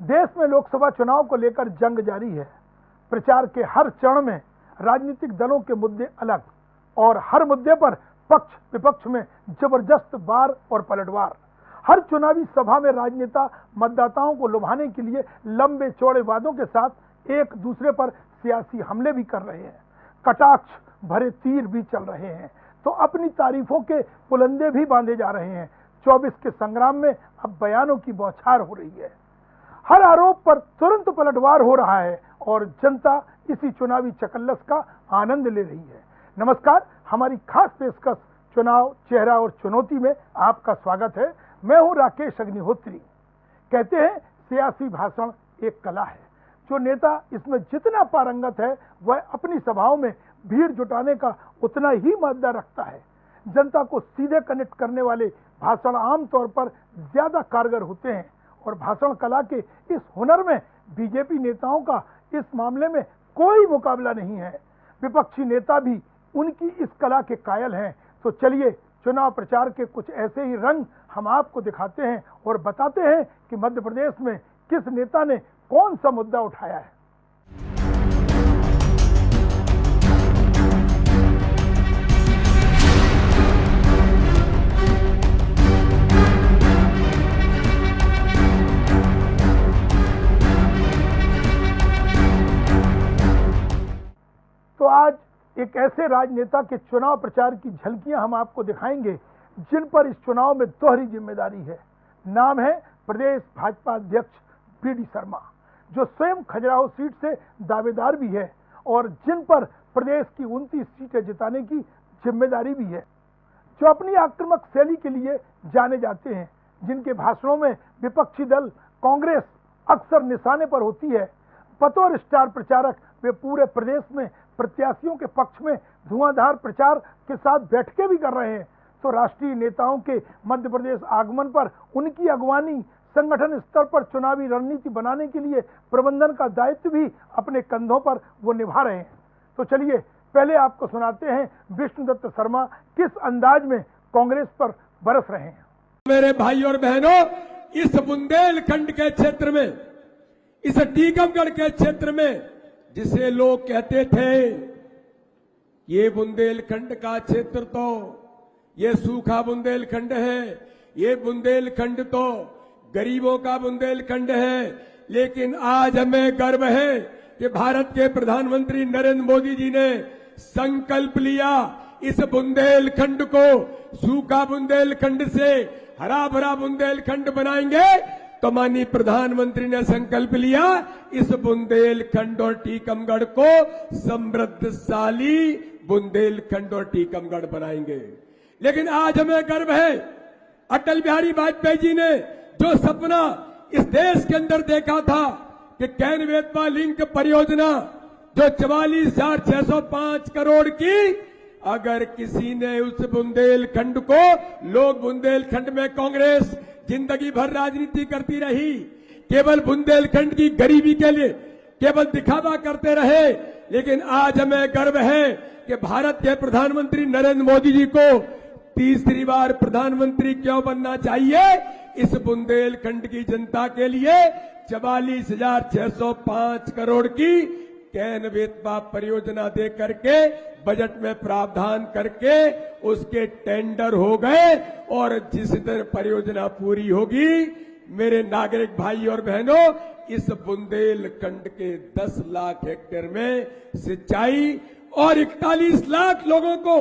देश में लोकसभा चुनाव को लेकर जंग जारी है। प्रचार के हर चरण में राजनीतिक दलों के मुद्दे अलग और हर मुद्दे पर पक्ष विपक्ष में जबरदस्त वार और पलटवार। हर चुनावी सभा में राजनेता मतदाताओं को लुभाने के लिए लंबे चौड़े वादों के साथ एक दूसरे पर सियासी हमले भी कर रहे हैं, कटाक्ष भरे तीर भी चल रहे हैं, तो अपनी तारीफों के पुलंदे भी बांधे जा रहे हैं। 24 के संग्राम में अब बयानों की बौछार हो रही है। हर आरोप पर तुरंत पलटवार हो रहा है और जनता इसी चुनावी चकल्लस का आनंद ले रही है। नमस्कार, हमारी खास पेशकश चुनाव चेहरा और चुनौती में आपका स्वागत है। मैं हूं राकेश अग्निहोत्री। कहते हैं सियासी भाषण एक कला है। जो नेता इसमें जितना पारंगत है वह अपनी सभाओं में भीड़ जुटाने का उतना ही मादा रखता है। जनता को सीधे कनेक्ट करने वाले भाषण आमतौर पर ज्यादा कारगर होते हैं और भाषण कला के इस हुनर में बीजेपी नेताओं का इस मामले में कोई मुकाबला नहीं है। विपक्षी नेता भी उनकी इस कला के कायल हैं। तो चलिए चुनाव प्रचार के कुछ ऐसे ही रंग हम आपको दिखाते हैं और बताते हैं कि मध्य प्रदेश में किस नेता ने कौन सा मुद्दा उठाया है। तो आज एक ऐसे राजनेता के चुनाव प्रचार की झलकियां हम आपको दिखाएंगे जिन पर इस चुनाव में दोहरी जिम्मेदारी है। नाम है प्रदेश भाजपा अध्यक्ष बीडी शर्मा, जो स्वयं खजुराहो सीट से दावेदार भी है और जिन पर प्रदेश की 29 सीटें जिताने की जिम्मेदारी भी है। जो अपनी आक्रामक शैली के लिए जाने जाते हैं, जिनके भाषणों में विपक्षी दल कांग्रेस अक्सर निशाने पर होती है। बतौर स्टार प्रचारक वे पूरे प्रदेश में प्रत्याशियों के पक्ष में धुआंधार प्रचार के साथ बैठकें भी कर रहे हैं। तो राष्ट्रीय नेताओं के मध्य प्रदेश आगमन पर उनकी अगवानी, संगठन स्तर पर चुनावी रणनीति बनाने के लिए प्रबंधन का दायित्व भी अपने कंधों पर वो निभा रहे हैं। तो चलिए पहले आपको सुनाते हैं विष्णुदत्त शर्मा किस अंदाज में कांग्रेस पर बरस रहे हैं। मेरे भाई और बहनों, इस बुंदेलखंड के क्षेत्र में, इस टीकमगढ़ के क्षेत्र में जिसे लोग कहते थे ये बुंदेलखंड का क्षेत्र तो ये सूखा बुंदेलखंड है, ये बुंदेलखंड तो गरीबों का बुंदेलखंड है, लेकिन आज हमें गर्व है कि भारत के प्रधानमंत्री नरेंद्र मोदी जी ने संकल्प लिया इस बुंदेलखंड को सूखा बुंदेलखंड से हरा भरा बुंदेलखंड बनाएंगे। तो माननीय प्रधानमंत्री ने संकल्प लिया इस बुंदेलखंड और टीकमगढ़ को समृद्धशाली बुंदेलखंड और टीकमगढ़ बनाएंगे। लेकिन आज हमें गर्व है, अटल बिहारी वाजपेयी जी ने जो सपना इस देश के अंदर देखा था कि कैन बेतवा लिंक परियोजना जो 44,605 करोड़ की, अगर किसी ने उस बुंदेलखंड को, लोग बुंदेलखंड में कांग्रेस जिंदगी भर राजनीति करती रही, केवल बुंदेलखंड की गरीबी के लिए केवल दिखावा करते रहे, लेकिन आज हमें गर्व है कि भारत के प्रधानमंत्री नरेंद्र मोदी जी को तीसरी बार प्रधानमंत्री क्यों बनना चाहिए। इस बुंदेलखंड की जनता के लिए 44,605 करोड़ की कैन बेतवा परियोजना दे करके बजट में प्रावधान करके उसके टेंडर हो गए और जिस दिन परियोजना पूरी होगी, मेरे नागरिक भाई और बहनों, इस बुंदेलखंड के 10 लाख हेक्टेयर में सिंचाई और 41 लाख लोगों को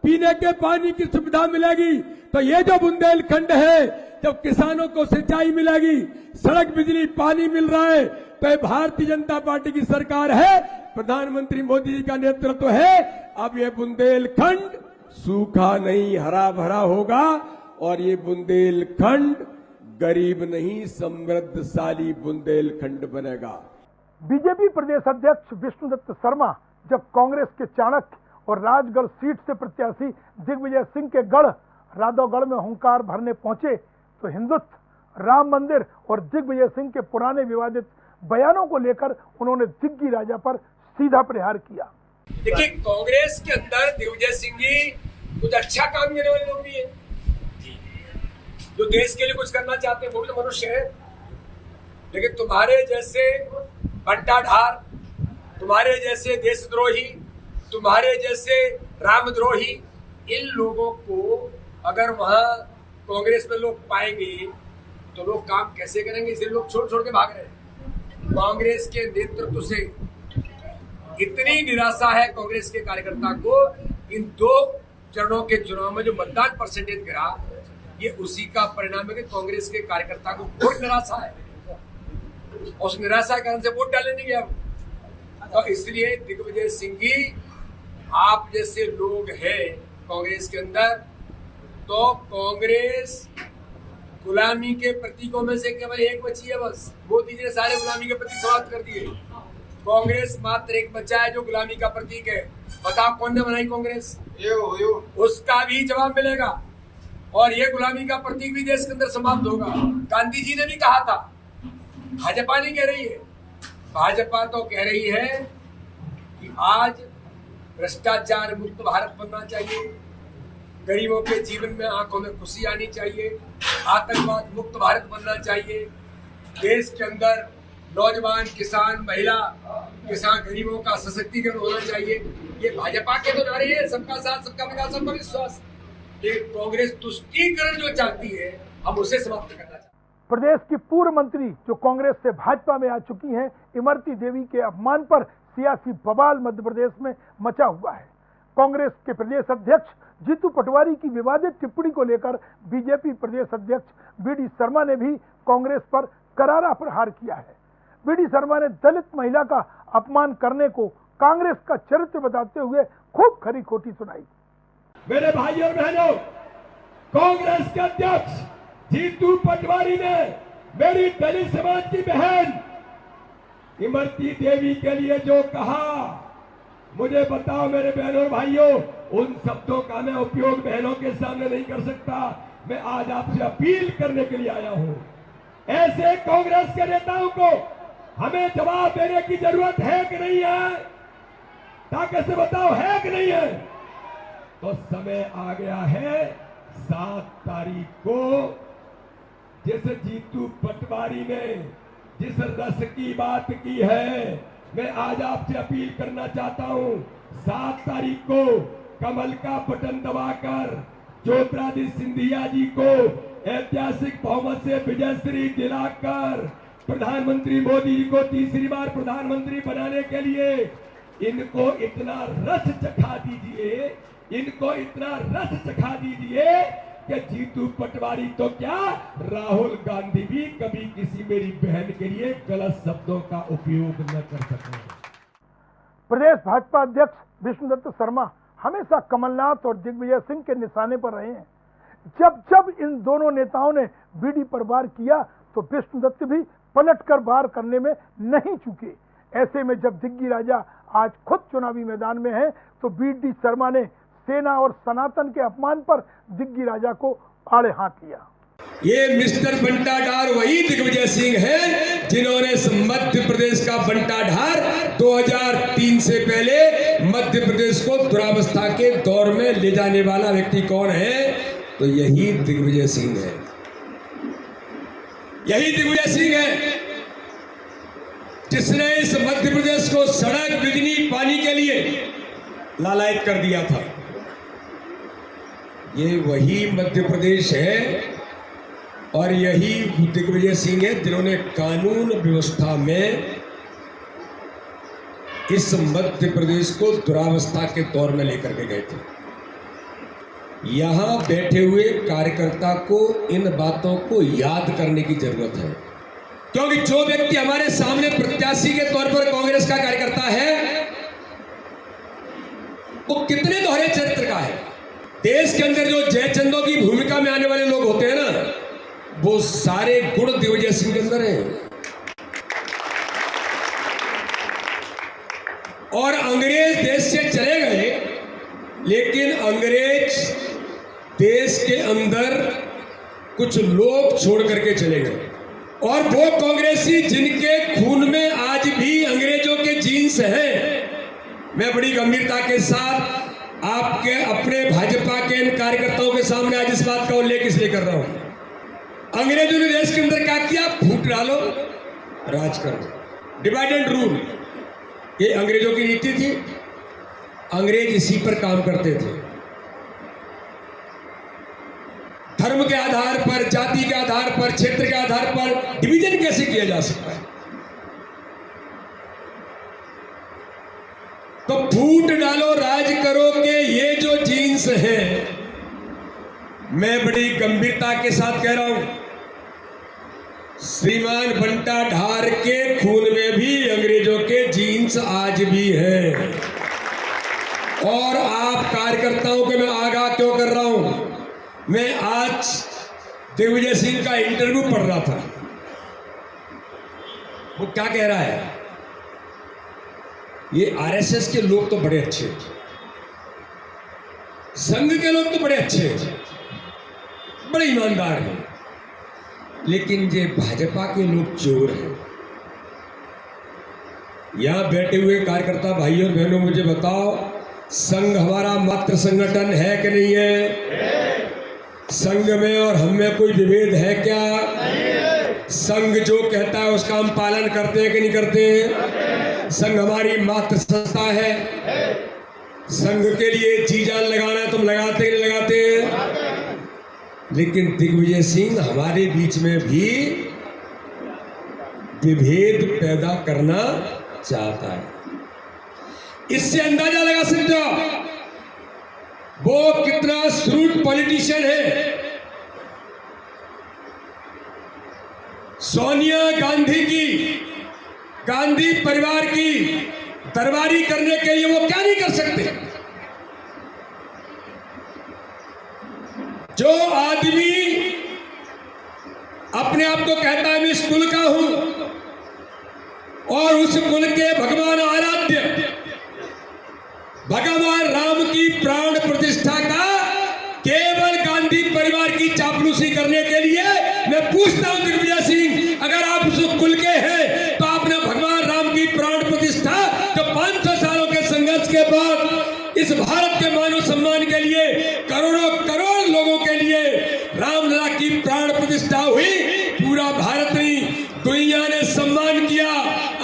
पीने के पानी की सुविधा मिलेगी। तो ये जो बुंदेलखंड है, जब किसानों को सिंचाई मिलेगी, सड़क बिजली पानी मिल रहा है, तो ये भारतीय जनता पार्टी की सरकार है, प्रधानमंत्री मोदी जी का नेतृत्व है। अब ये बुंदेलखंड सूखा नहीं हरा भरा होगा और ये बुंदेलखंड गरीब नहीं समृद्धशाली बुंदेलखंड बनेगा। बीजेपी प्रदेश अध्यक्ष विष्णुदत्त शर्मा जब कांग्रेस के चाणक्य और राजगढ़ सीट से प्रत्याशी दिग्विजय सिंह के गढ़ राधौगढ़ में हुंकार भरने पहुंचे तो हिंदुत्व, राम मंदिर और दिग्विजय सिंह के पुराने विवादित बयानों को लेकर उन्होंने दिग्गी राजा पर सीधा प्रहार किया। देखिए, कांग्रेस के अंदर दिग्विजय सिंह जी कुछ अच्छा काम करने वाले लोग भी हैं, जो देश के लिए कुछ करना चाहते हैं, वो भी तो मनुष्य है। लेकिन तुम्हारे जैसे बंटाढार, तुम्हारे जैसे देशद्रोही, तुम्हारे जैसे रामद्रोही, इन लोगों को अगर वहां कांग्रेस में लोग पाएंगे तो लोग काम कैसे करेंगे? इसलिए लोग छोड़ छोड़ के भाग रहे हैं। कांग्रेस के नेतृत्व से इतनी निराशा है कांग्रेस के कार्यकर्ता को। इन 2 चरणों के चुनाव में जो मतदान परसेंटेज गिरा, ये उसी का परिणाम है कि कांग्रेस के कार्यकर्ता को बहुत निराशा है। उस निराशा के कारण से वोट डालने नहीं गया। तो इसलिए दिग्विजय सिंह जी, आप जैसे लोग हैं कांग्रेस के अंदर, तो कांग्रेस गुलामी के प्रतीकों में से केवल एक बची है बस। मोदी जी ने सारे गुलामी के प्रतीक समाप्त कर दिए। कांग्रेस मात्र एक बचा है जो गुलामी का प्रतीक है। बताओ कौन ने बनाई कांग्रेस? उसका भी जवाब मिलेगा। और ये गुलामी का प्रतीक भी देश के अंदर समाप्त होगा। गांधी जी ने भी कहा था, भाजपा नहीं कह रही है। भाजपा तो कह रही है कि आज भ्रष्टाचार मुक्त भारत बनना चाहिए, गरीबों के जीवन में आंखों में खुशी आनी चाहिए, आतंकवाद मुक्त भारत बनना चाहिए, देश के अंदर नौजवान, किसान, महिला, किसान, गरीबों का सशक्तिकरण होना चाहिए। ये भाजपा के तो नारे हैं, सबका साथ, सबका विकास, सबका विश्वास। लेकिन कांग्रेस तुष्टीकरण जो चाहती है, हम उसे समाप्त करना चाहते हैं। प्रदेश की पूर्व मंत्री जो कांग्रेस से भाजपा में आ चुकी हैं, इमरती देवी के अपमान पर सियासी बवाल मध्य प्रदेश में मचा हुआ है। कांग्रेस के प्रदेश अध्यक्ष जीतू पटवारी की विवादित टिप्पणी को लेकर बीजेपी प्रदेश अध्यक्ष बीडी शर्मा ने भी कांग्रेस पर करारा प्रहार किया है। बीडी शर्मा ने दलित महिला का अपमान करने को कांग्रेस का चरित्र बताते हुए खूब खरी खोटी सुनाई। मेरे भाइयों और बहनों, कांग्रेस के अध्यक्ष जीतू पटवारी ने मेरी दलित समाज की बहन इमरती देवी के लिए जो कहा, मुझे बताओ मेरे बहनों और भाइयों, उन शब्दों का मैं उपयोग बहनों के सामने नहीं कर सकता। मैं आज आपसे अपील करने के लिए आया हूं। ऐसे कांग्रेस के नेताओं को हमें जवाब देने की जरूरत है कि नहीं है? ताकत से बताओ, है कि नहीं है? तो समय आ गया है 7 तारीख को, जिस जीतू पटवारी ने जिस रस की बात की है, मैं आज आपसे अपील करना चाहता हूं। 7 तारीख को कमल का बटन दबाकर ज्योतिरादित्य सिंधिया जी को ऐतिहासिक बहुमत से विजयश्री दिलाकर प्रधानमंत्री मोदी जी को तीसरी बार प्रधानमंत्री बनाने के लिए इनको इतना रस चखा दीजिए, इनको इतना रस चखा दीजिए कि जीतू पटवारी तो क्या, राहुल गांधी भी कभी किसी मेरी बहन के लिए गलत शब्दों का उपयोग न कर सके। प्रदेश भाजपा अध्यक्ष विष्णुदत्त शर्मा हमेशा कमलनाथ और दिग्विजय सिंह के निशाने पर रहे हैं। जब जब इन दोनों नेताओं ने बीडी पर वार किया तो विष्णुदत्त भी पलटकर वार करने में नहीं चूके। ऐसे में जब दिग्गी राजा आज खुद चुनावी मैदान में है तो बीडी शर्मा ने सेना और सनातन के अपमान पर दिग्गी राजा को आड़े हाथ लिया। ये मिस्टर बंटाढार वही दिग्विजय सिंह हैं जिन्होंने मध्य प्रदेश का बंटाढार 2003 से पहले मध्य प्रदेश को दुरावस्था के दौर में ले जाने वाला व्यक्ति कौन है? तो यही दिग्विजय सिंह है। यही दिग्विजय सिंह है जिसने इस मध्य प्रदेश को सड़क, बिजली, पानी के लिए लालायित कर दिया था। ये वही मध्य प्रदेश है और यही दिग्विजय सिंह है जिन्होंने कानून व्यवस्था में इस मध्य प्रदेश को दुरावस्था के दौर में लेकर के गए थे। यहां बैठे हुए कार्यकर्ता को इन बातों को याद करने की जरूरत है, क्योंकि जो व्यक्ति हमारे सामने प्रत्याशी के तौर पर कांग्रेस का कार्यकर्ता है वो कितने दोहरे चरित्र का है। देश के अंदर जो जयचंदों की भूमिका में आने वाले लोग होते हैं ना, वो सारे गुण दिग्विजय सिंह के अंदर हैं। और अंग्रेज देश से चले गए, लेकिन अंग्रेज देश के अंदर कुछ लोग छोड़ करके चले गए, और वो कांग्रेसी जिनके खून में आज भी अंग्रेजों के जीन्स हैं। मैं बड़ी गंभीरता के साथ आपके अपने भाजपा के इन कार्यकर्ताओं के सामने आज इस बात का उल्लेख इसलिए कर रहा हूं। अंग्रेजों ने देश के अंदर क्या किया? फूट डालो, राज करो, डिवाइड एंड रूल, ये अंग्रेजों की नीति थी। अंग्रेज इसी पर काम करते थे। धर्म के आधार पर, जाति के आधार पर, क्षेत्र के आधार पर डिवीजन कैसे किया जा सकता है? तो फूट डालो राज करो के ये जो जीन्स है, मैं बड़ी गंभीरता के साथ कह रहा हूं, श्रीमान बंटा ढार के खून में भी अंग्रेजों के जीन्स आज भी हैं। और आप कार्यकर्ताओं के मैं आगाह क्यों कर रहा हूं? मैं आज दिग्विजय सिंह का इंटरव्यू पढ़ रहा था। वो क्या कह रहा है, ये आरएसएस के लोग तो बड़े अच्छे, संघ के लोग तो बड़े अच्छे, बड़े ईमानदार हैं, लेकिन ये भाजपा के लोग चोर हैं। यहां बैठे हुए कार्यकर्ता भाइयों बहनों, मुझे बताओ, संघ हमारा मात्र संगठन है कि नहीं है? संघ में और हम में कोई विभेद है क्या? संघ जो कहता है उसका हम पालन करते हैं कि नहीं करते? संघ हमारी मात्र संस्था है। संघ के लिए जी जान लगाना तुम लगाते कि नहीं लगाते? लेकिन दिग्विजय सिंह हमारे बीच में भी विभेद पैदा करना चाहता है। इससे अंदाजा लगा सकते हो वो कितना श्रूड पॉलिटिशियन है। सोनिया गांधी की, गांधी परिवार की दरबारी करने के लिए वो क्या नहीं कर सकते? जो आदमी अपने आप को कहता है मैं इस कुल का हूं और उस कुल के भगवान आराध्य भगवान राम की प्राण प्रतिष्ठा का केवल गांधी परिवार की चापलूसी करने के लिए मैं पूछता हूं दिग्विजय सिंह, अगर आप उस कुल के हैं तो आपने भगवान राम की प्राण प्रतिष्ठा जो 500 सालों के संघर्ष के बाद इस भारत के मानव सम्मान के लिए करोड़ों करोड़ लोगों के लिए रामलला की प्राण प्रतिष्ठा हुई, पूरा भारत नहीं दुनिया ने सम्मान किया,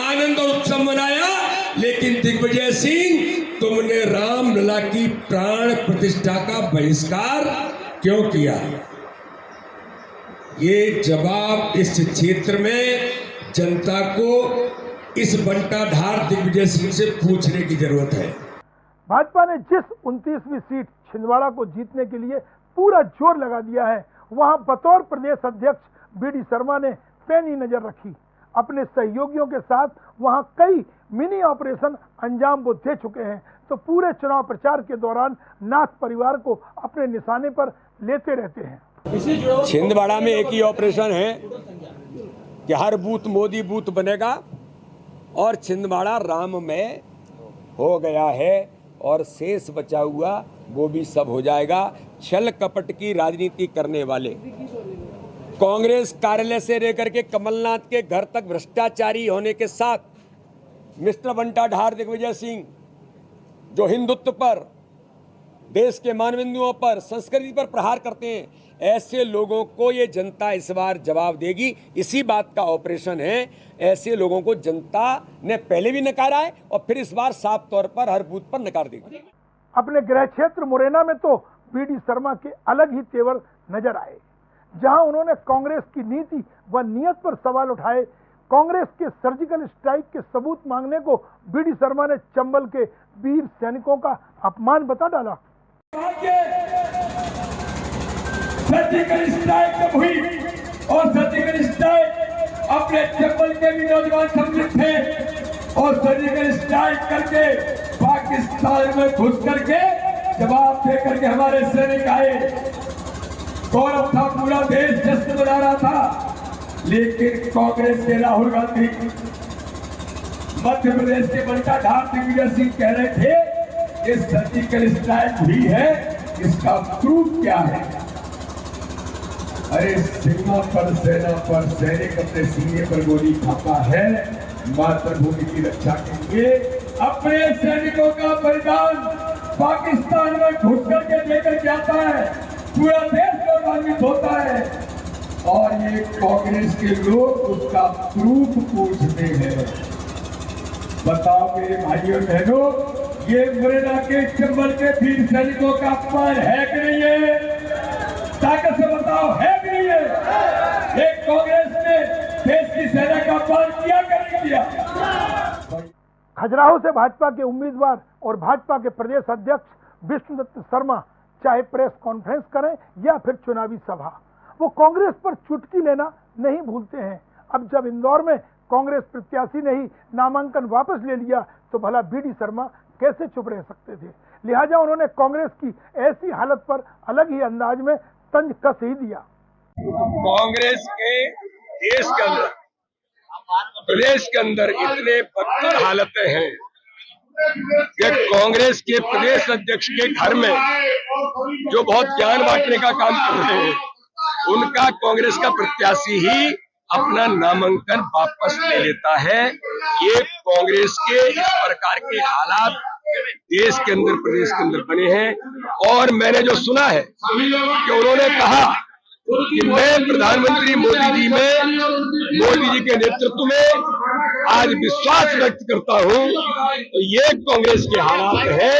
आनंद और उत्सव मनाया, लेकिन दिग्विजय सिंह तुमने रामलला की प्राण प्रतिष्ठा का बहिष्कार क्यों किया? ये जवाब इस क्षेत्र में जनता को इस बंटा ढार दिग्विजय सिंह से पूछने की जरूरत है। भाजपा ने जिस 29वीं सीट छिंदवाड़ा को जीतने के लिए पूरा जोर लगा दिया है, वहां बतौर प्रदेश अध्यक्ष बीडी शर्मा ने पैनी नजर रखी। अपने सहयोगियों के साथ वहां कई मिनी ऑपरेशन अंजाम वो दे चुके हैं, तो पूरे चुनाव प्रचार के दौरान नाथ परिवार को अपने निशाने पर लेते रहते हैं। छिंदवाड़ा में एक ही ऑपरेशन है कि हर बूथ मोदी बूथ बनेगा और छिंदवाड़ा राममय हो गया है और शेष बचा हुआ वो भी सब हो जाएगा। छल कपट की राजनीति करने वाले कांग्रेस कार्यालय से लेकर के कमलनाथ के घर तक भ्रष्टाचारी होने के साथ मिस्टर बंटा ढार दिग्विजय सिंह जो हिंदुत्व पर, देश के मानबिंदुओं पर, संस्कृति पर प्रहार करते हैं, ऐसे लोगों को ये जनता इस बार जवाब देगी। इसी बात का ऑपरेशन है। ऐसे लोगों को जनता ने पहले भी नकारा है और फिर इस बार साफ तौर पर हर बूथ पर नकार देगी। अपने गृह क्षेत्र मुरैना में तो बीडी शर्मा के अलग ही तेवर नजर आए, जहां उन्होंने कांग्रेस की नीति व नियत पर सवाल उठाए। कांग्रेस के सर्जिकल स्ट्राइक के सबूत मांगने को बीडी शर्मा ने चंबल के वीर सैनिकों का अपमान बता डाला। सर्जिकल स्ट्राइक जब हुई और सर्जिकल स्ट्राइक अपने चंबल के भी नौजवान सम्मिलित थे और सर्जिकल स्ट्राइक करके पाकिस्तान में घुस करके जवाब दे करके हमारे सैनिक आए। गौरव था, पूरा देश जश्न मना रहा था, लेकिन कांग्रेस के राहुल गांधी, मध्य प्रदेश के बंटा ढार दिग्विजय सिंह कह रहे थे ये सर्जिकल स्ट्राइक हुई है, इसका प्रूफ क्या है? अरे सीमा पर, सेना पर सैनिक अपने सीने पर गोली खाता है मातृभूमि की रक्षा के लिए। अपने सैनिकों का बलिदान पाकिस्तान में घुस करके लेकर के आता है, पूरा देश गौरवान्वित होता है। और ये कांग्रेस के लोग उसका प्रूफ पूछते हैं। बताओ मेरे भाइयों बहनों, ये मुरैना के चंबल के वीर सैनिकों का अपमान है कि नहीं है? ताकत से बताओ, है कि नहीं है? एक कांग्रेस ने देश की सेना का अपमान किया कि नहीं किया? खजुराहो से भाजपा के उम्मीदवार और भाजपा के प्रदेश अध्यक्ष विष्णुदत्त शर्मा चाहे प्रेस कॉन्फ्रेंस करें या फिर चुनावी सभा, वो कांग्रेस पर चुटकी लेना नहीं भूलते हैं। अब जब इंदौर में कांग्रेस प्रत्याशी ने ही नामांकन वापस ले लिया तो भला बीडी शर्मा कैसे चुप रह सकते थे। लिहाजा उन्होंने कांग्रेस की ऐसी हालत पर अलग ही अंदाज में तंज कस ही दिया। कांग्रेस के देश के अंदर, प्रदेश के अंदर इतने बदतर हालतें हैं कि कांग्रेस के प्रदेश अध्यक्ष के घर में जो बहुत ज्ञान बांटने का काम कर रहे हैं, उनका कांग्रेस का प्रत्याशी ही अपना नामांकन वापस ले लेता है। ये कांग्रेस के इस प्रकार के हालात देश के अंदर, प्रदेश के अंदर बने हैं। और मैंने जो सुना है कि उन्होंने कहा कि मैं प्रधानमंत्री मोदी जी के नेतृत्व में आज विश्वास व्यक्त करता हूं, तो ये कांग्रेस के हालात है।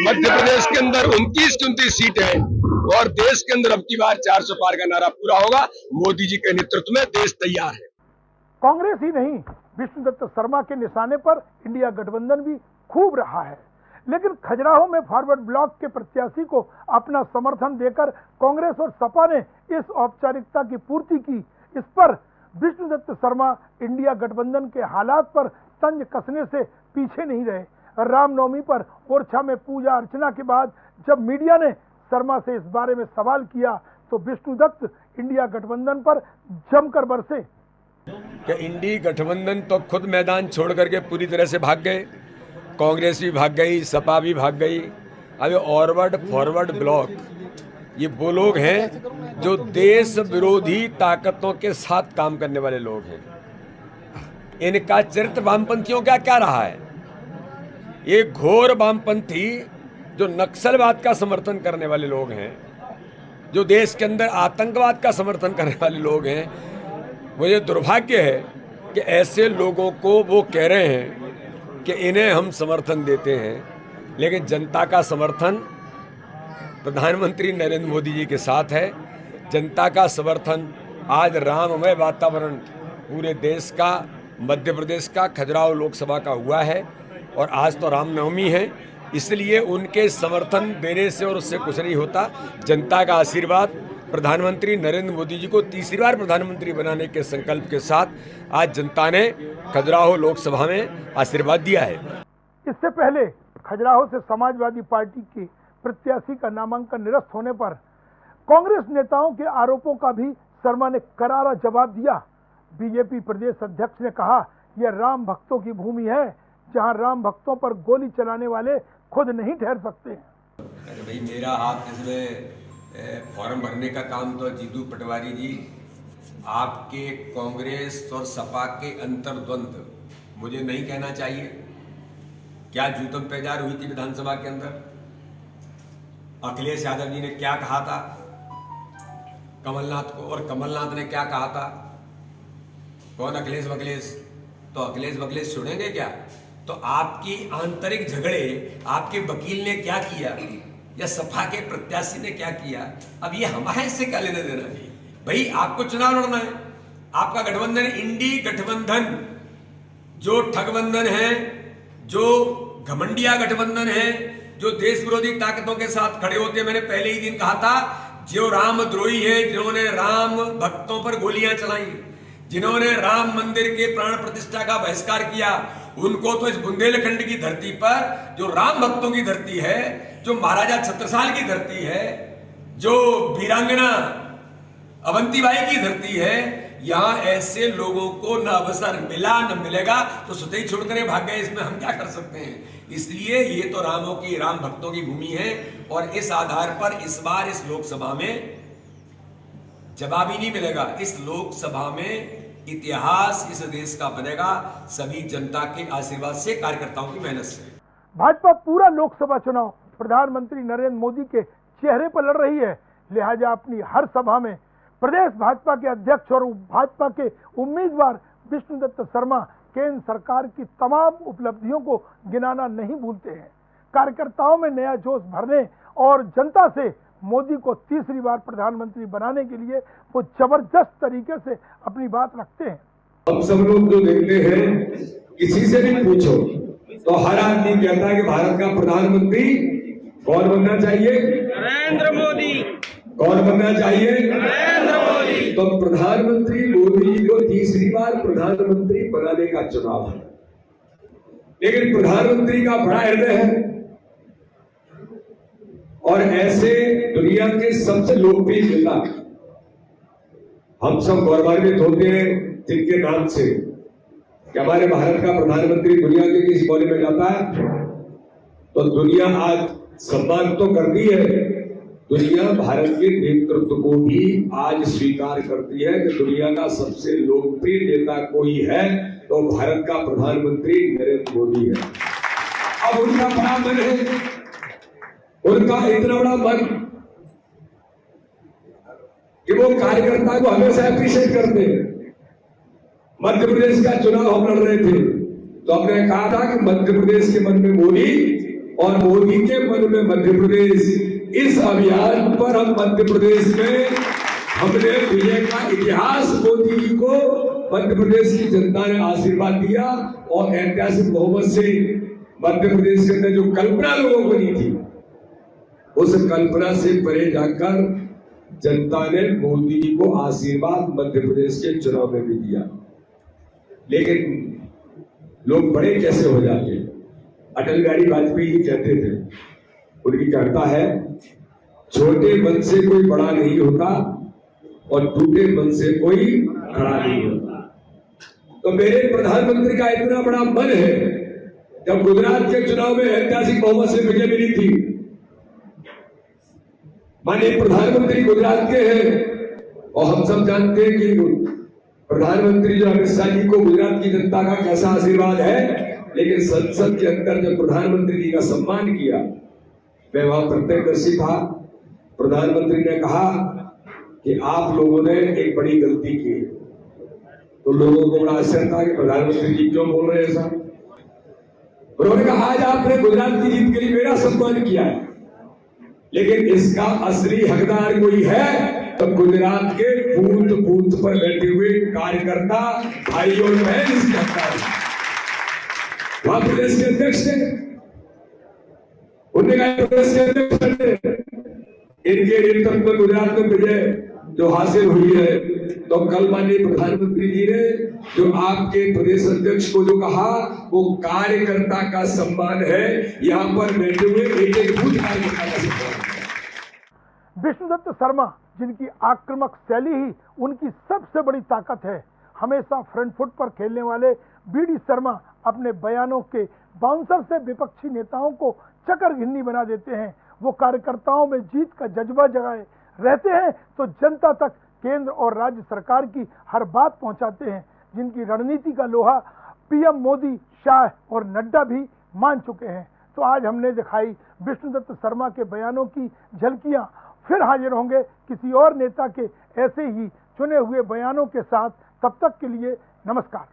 मध्य प्रदेश के अंदर 29 सीट है और देश के अंदर अब की बार 400 पार का नारा पूरा होगा। मोदी जी के नेतृत्व में देश तैयार है। कांग्रेस ही नहीं, विष्णुदत्त शर्मा के निशाने पर इंडिया गठबंधन भी खूब रहा है। लेकिन खजुराहो में फॉरवर्ड ब्लॉक के प्रत्याशी को अपना समर्थन देकर कांग्रेस और सपा ने इस औपचारिकता की पूर्ति की। इस पर विष्णुदत्त शर्मा इंडिया गठबंधन के हालात पर तंज कसने से पीछे नहीं रहे। रामनवमी पर ओरछा में पूजा अर्चना के बाद जब मीडिया ने शर्मा से इस बारे में सवाल किया तो विष्णुदत्त इंडिया गठबंधन पर जमकर बरसे कि इंडी गठबंधन तो खुद मैदान छोड़ करके पूरी तरह से भाग गए, कांग्रेस भी भाग गई, सपा भी भाग गई। अब फॉरवर्ड ब्लॉक ये वो लोग हैं जो देश विरोधी ताकतों के साथ काम करने वाले लोग हैं। इनका चरित्र वामपंथियों का क्या रहा है? ये घोर वामपंथी जो नक्सलवाद का समर्थन करने वाले लोग हैं, जो देश के अंदर आतंकवाद का समर्थन करने वाले लोग हैं। मुझे दुर्भाग्य है कि ऐसे लोगों को वो कह रहे हैं कि इन्हें हम समर्थन देते हैं, लेकिन जनता का समर्थन प्रधानमंत्री नरेंद्र मोदी जी के साथ है। जनता का समर्थन आज राममय वातावरण पूरे देश का, मध्य प्रदेश का, खजुराहो लोकसभा का हुआ है और आज तो रामनवमी है, इसलिए उनके समर्थन देने से और उससे कुछ नहीं होता। जनता का आशीर्वाद, प्रधानमंत्री नरेंद्र मोदी जी को तीसरी बार प्रधानमंत्री बनाने के संकल्प के साथ आज जनता ने खजुराहो लोकसभा में आशीर्वाद दिया है। इससे पहले खजुराहो से समाजवादी पार्टी के प्रत्याशी का नामांकन निरस्त होने पर कांग्रेस नेताओं के आरोपों का भी शर्मा ने करारा जवाब दिया। बीजेपी प्रदेश अध्यक्ष ने कहा, यह राम भक्तों की भूमि है जहां राम भक्तों पर गोली चलाने वाले खुद नहीं ठहर सकते। अरे भाई, मेरा हाथ इसमें फॉर्म भरने का काम तो जीतू पटवारी जी, आपके कांग्रेस और सपा के अंतर्द्वंद मुझे नहीं कहना चाहिए। क्या जूतम पेजार हुई थी विधानसभा के अंदर? अखिलेश यादव जी ने क्या कहा था कमलनाथ को, और कमलनाथ ने क्या कहा था? कौन अखिलेश वखिलेश? तो अखिलेश वखिलेश सुनेंगे क्या? तो आपकी आंतरिक झगड़े आपके वकील ने क्या किया या सपा के प्रत्याशी ने क्या किया, अब ये हमारे इससे क्या लेना देना है? भाई, आपको चुनाव लड़ना है। आपका गठबंधन इंडी गठबंधन जो ठगबंधन है, जो घमंडिया गठबंधन है, जो देश विरोधी ताकतों के साथ खड़े होते हैं। मैंने पहले ही दिन कहा था, जो रामद्रोही है, जिन्होंने राम भक्तों पर गोलियां चलाई, जिन्होंने राम मंदिर के प्राण प्रतिष्ठा का बहिष्कार किया, उनको तो इस बुंदेलखंड की धरती पर, जो राम भक्तों की धरती है, जो महाराजा छत्रसाल की धरती है, जो वीरांगना अवंतीबाई की धरती है, यहां ऐसे लोगों को न अवसर मिला न मिलेगा तो स्वतः ही छोड़कर भाग गए। इसमें हम क्या कर सकते हैं? इसलिए ये तो रामों की, राम भक्तों की भूमि है और इस आधार पर इस बार इस लोकसभा में जवाब ही नहीं मिलेगा। इस लोकसभा में इतिहास इस देश का बनेगा, सभी जनता के आशीर्वाद से, कार्यकर्ताओं की मेहनत से। भाजपा पूरा लोकसभा चुनाव प्रधानमंत्री नरेंद्र मोदी के चेहरे पर लड़ रही है। लिहाजा अपनी हर सभा में प्रदेश भाजपा के अध्यक्ष और भाजपा के उम्मीदवार विष्णुदत्त शर्मा केंद्र सरकार की तमाम उपलब्धियों को गिनाना नहीं भूलते हैं। कार्यकर्ताओं में नया जोश भरने और जनता से मोदी को तीसरी बार प्रधानमंत्री बनाने के लिए वो जबरदस्त तरीके से अपनी बात रखते हैं। हम सब लोग जो देखते हैं, किसी से भी पूछो तो हर आदमी कहता है कि भारत का प्रधानमंत्री कौन बनना चाहिए? नरेंद्र मोदी। कौन बनना चाहिए? नरेंद्र मोदी। तो प्रधानमंत्री मोदी जी को तीसरी बार प्रधानमंत्री बनाने का चुनाव है, लेकिन प्रधानमंत्री का बड़ा हृदय है और ऐसे दुनिया के सबसे लोकप्रिय नेता हम सब गौरवान्वित होते हैं जिनके नाम से कि हमारे भारत का प्रधानमंत्री दुनिया के किसी कोने में जाता है तो दुनिया आज सम्मान तो करती है, दुनिया भारत के नेतृत्व को भी आज स्वीकार करती है कि दुनिया का सबसे लोकप्रिय नेता कोई है तो भारत का प्रधानमंत्री नरेंद्र मोदी है। अब उनका बड़ा मन है, उनका इतना बड़ा मन कि वो कार्यकर्ता को हमेशा अप्रिशिएट करते हैं। मध्य प्रदेश का चुनाव हम लड़ रहे थे तो हमने कहा था कि मध्य प्रदेश के मन में मोदी और मोदी के मन में मध्य प्रदेश। इस अभियान पर हम मध्य प्रदेश में हमने विजय का इतिहास, मोदी जी को मध्य प्रदेश की जनता ने आशीर्वाद दिया और ऐतिहासिक बहुमत से मध्य प्रदेश के अंदर जो कल्पना लोगों को दी थी उस कल्पना से परे जाकर जनता ने मोदी जी को आशीर्वाद मध्य प्रदेश के चुनाव में भी दिया। लेकिन लोग बड़े कैसे हो जाते? अटल बिहारी वाजपेयी जी कहते थे, उनकी कविता है, छोटे मन से कोई बड़ा नहीं होता और टूटे मन से कोई खड़ा नहीं होता। तो मेरे प्रधानमंत्री का इतना बड़ा मन है, जब गुजरात के चुनाव में ऐतिहासिक बहुमत से विजय मिली थी, माननीय प्रधानमंत्री गुजरात के हैं और हम सब जानते हैं कि प्रधानमंत्री जो अमित शाह जी को गुजरात की जनता का कैसा आशीर्वाद है, लेकिन संसद के अंदर जब प्रधानमंत्री जी का सम्मान किया, मैं वहां प्रत्यक्षदर्शी था। प्रधानमंत्री ने कहा कि आप लोगों ने एक बड़ी गलती की, तो लोगों को बड़ा आश्चर्य था कि प्रधानमंत्री जी क्यों बोल रहे हैं ऐसा। उन्होंने कहा, आज आपने गुजरात की जीत के लिए मेरा सम्मान किया है, लेकिन इसका असली हकदार कोई है तो गुजरात के बूथ बूथ पर बैठे हुए कार्यकर्ता भाई और बहन इसके हकदार है। वहां प्रदेश के अध्यक्ष थे, उन्होंने कहा प्रदेश के अध्यक्ष इनके नेतृत्व में गुजरात में विजय जो हासिल हुई है, तो कल माननीय प्रधानमंत्री जी ने जो आपके प्रदेश अध्यक्ष को जो कहा वो कार्यकर्ता का सम्मान है। यहाँ पर बैठे हुए एक एक बूथ कार्यकर्ता का सम्मान है। विष्णुदत्त शर्मा, जिनकी आक्रामक शैली ही उनकी सबसे बड़ी ताकत है, हमेशा फ्रंट फुट पर खेलने वाले बीडी शर्मा अपने बयानों के बाउंसर से विपक्षी नेताओं को चकरघिन्नी बना देते हैं। वो कार्यकर्ताओं में जीत का जज्बा जगाए रहते हैं तो जनता तक केंद्र और राज्य सरकार की हर बात पहुंचाते हैं, जिनकी रणनीति का लोहा पीएम मोदी, शाह और नड्डा भी मान चुके हैं। तो आज हमने दिखाई विष्णुदत्त शर्मा के बयानों की झलकियां। फिर हाजिर होंगे किसी और नेता के ऐसे ही चुने हुए बयानों के साथ। तब तक के लिए नमस्कार।